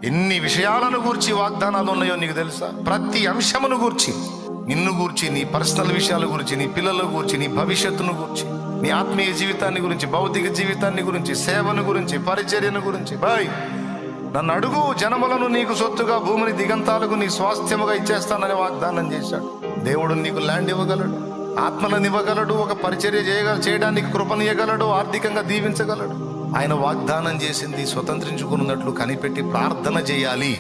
ఎన్ని విషయాలను గూర్చి వాగ్దానాలు ఉన్నాయో నీకు తెలుసా? ప్రతి అంశమును గూర్చి, నిన్ను గూర్చి, నీ పర్సనల్ విషయాల గురించి, నీ పిల్లల గురించి, నీ భవిష్యత్తును గురించి, నీ ఆత్మీయ జీవితాన్ని గురించి, భౌతిక జీవితాన్ని గురించి, సేవను గురించి, పరిచర్యను గురించి. బాయ్, నన్ను అడుగు, జనములను నీకు సొత్తుగా, భూమిని దిగంతాలకు నీ స్వాస్థ్యముగా ఇచ్చేస్తానని వాగ్దానం చేశాడు. దేవుడు నీకు ల్యాండ్ ఇవ్వగలడు, ఆత్మలను ఇవ్వగలడు, ఒక పరిచర్య చేయడానికి కృపనియగలడు, ఆర్థికంగా దీవించగలడు. ఆయన వాగ్దానం చేసింది స్వతంత్రించుకున్నట్లు కనిపెట్టి ప్రార్థన చేయాలి.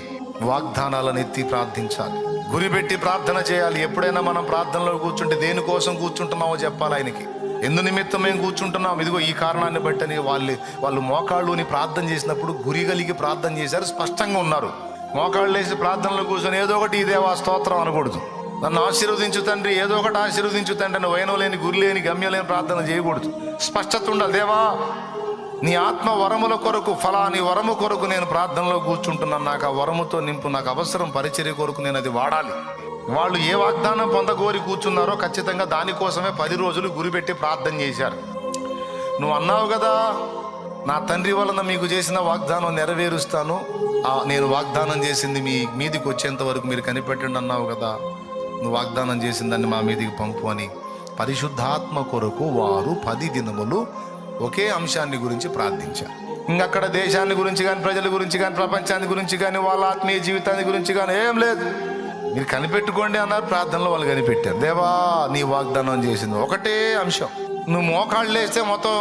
వాగ్దానాలను ఎత్తి ప్రార్థించాలి, గురిపెట్టి ప్రార్థన చేయాలి. ఎప్పుడైనా మనం ప్రార్థనలో కూర్చుంటే దేనికోసం కూర్చుంటున్నామో చెప్పాలి ఆయనకి. ఎందు నిమిత్తం మేము కూర్చుంటున్నాం, ఇదిగో ఈ కారణాన్ని బట్టని. వాళ్ళు మోకాళ్ళుని ప్రార్థన చేసినప్పుడు గురి కలిగి ప్రార్థన చేశారు, స్పష్టంగా ఉన్నారు. మోకాళ్ళు వేసి ప్రార్థనలో కూర్చొని ఏదో ఒకటి ఇదేవా స్తోత్రం అనకూడదు. నన్ను ఆశీర్వదించు తండ్రి, ఏదో ఒకటి ఆశీర్వదించు తండ్రి అని వైనం లేని, గురి లేని, గమ్యం లేని ప్రార్థన చేయకూడదు. స్పష్టత ఉండాలి. దేవా, నీ ఆత్మ వరముల కొరకు, ఫలాని వరము కొరకు నేను ప్రార్థనలో కూర్చుంటున్నాను, నాకు ఆ వరముతో నింపు, నాకు అవసరం పరిచర్య కొరకు నేను అది వాడాలి. వాళ్ళు ఏ వాగ్దానం పొందగోరి కూర్చున్నారో ఖచ్చితంగా దానికోసమే 10 రోజులు గురిపెట్టి ప్రార్థన చేశారు. నువ్వు అన్నావు కదా, నా తండ్రి వలన మీకు చేసిన వాగ్దానం నెరవేరుస్తాను, నేను వాగ్దానం చేసింది మీ మీదికి వచ్చేంత వరకు మీరు కనిపెట్టండి అన్నావు కదా, నువ్వు వాగ్దానం చేసిందాన్ని మా మీదికి పంపు అని. పరిశుద్ధాత్మ కొరకు వారు 10 దినములు ఒకే అంశాన్ని గురించి ప్రార్థించారు. ఇంకక్కడ దేశాన్ని గురించి కానీ, ప్రజల గురించి కానీ, ప్రపంచాన్ని గురించి కానీ, వాళ్ళ ఆత్మీయ జీవితాన్ని గురించి కానీ ఏం లేదు. మీరు కనిపెట్టుకోండి అన్నారు. ప్రార్థనలో వాళ్ళు కనిపెట్టారు. దేవా, నీ వాగ్దానం చేసింది ఒకటే అంశం. నువ్వు మోకాళ్ళు వేస్తే మొత్తం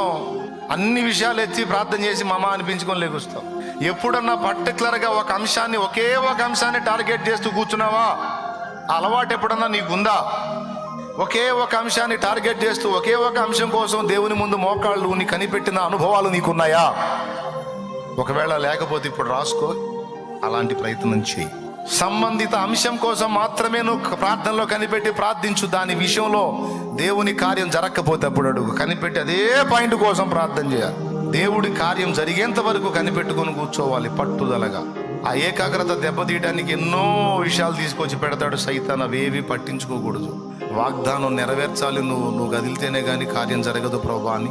అన్ని విషయాలు ఎత్తి ప్రార్థన చేసి మమ అనిపించుకొని లేకొస్తావు. ఎప్పుడన్నా పర్టికులర్గా ఒక అంశాన్ని, ఒకే ఒక అంశాన్ని టార్గెట్ చేస్తూ కూర్చున్నావా? అలవాటు ఎప్పుడన్నా నీకుందా? ఒకే ఒక అంశాన్ని టార్గెట్ చేస్తూ ఒకే ఒక అంశం కోసం దేవుని ముందు మోకాళ్ళు నీ కనిపెట్టిన అనుభవాలు నీకున్నాయా? ఒకవేళ లేకపోతే ఇప్పుడు రాసుకో, అలాంటి ప్రయత్నం చేయి. సంబంధిత అంశం కోసం మాత్రమే నువ్వు ప్రార్థనలో కనిపెట్టి ప్రార్థించు. దాని విషయంలో దేవుని కార్యం జరగకపోతే అప్పుడు అడుగు. కనిపెట్టి అదే పాయింట్ కోసం ప్రార్థన చేయాలి. దేవుడి కార్యం జరిగేంత వరకు కనిపెట్టుకొని కూర్చోవాలి పట్టుదలగా. ఆ ఏకాగ్రత దెబ్బతీయడానికి ఎన్నో విషయాలు తీసుకొచ్చి పెడతాడు సైతాన్. అవేవి పట్టించుకోకూడదు. వాగ్దానం నెరవేర్చాలి, నువ్వు కదిలితేనే కానీ కార్యం జరగదు ప్రభా అని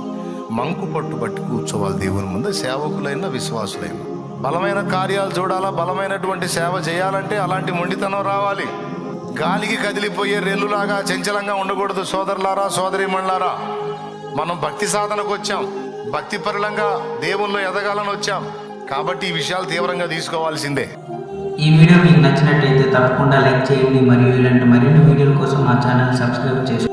మంకు పట్టుబట్టి కూర్చోవాలి దేవుని ముందు. సేవకులైన, విశ్వాసులైన బలమైన కార్యాలు చూడాలా, బలమైనటువంటి సేవ చేయాలంటే అలాంటి మొండితనం రావాలి. గాలికి కదిలిపోయే రెల్లులాగా చంచలంగా ఉండకూడదు. సోదరులారా, సోదరీమణులారా, మనం భక్తి సాధనకు వచ్చాం, భక్తి పరులంగా దేవుల్లో ఎదగాలని వచ్చాం. కాబట్టి ఈ విషయాలు తీవ్రంగా తీసుకోవాల్సిందే. ఈ వీడియో మీకు నచ్చినట్లయితే తప్పకుండా లైక్ చేయండి, మరియు ఇలాంటి మరిన్ని వీడియోల కోసం మా ఛానల్ సబ్స్క్రైబ్ చేసుకోండి.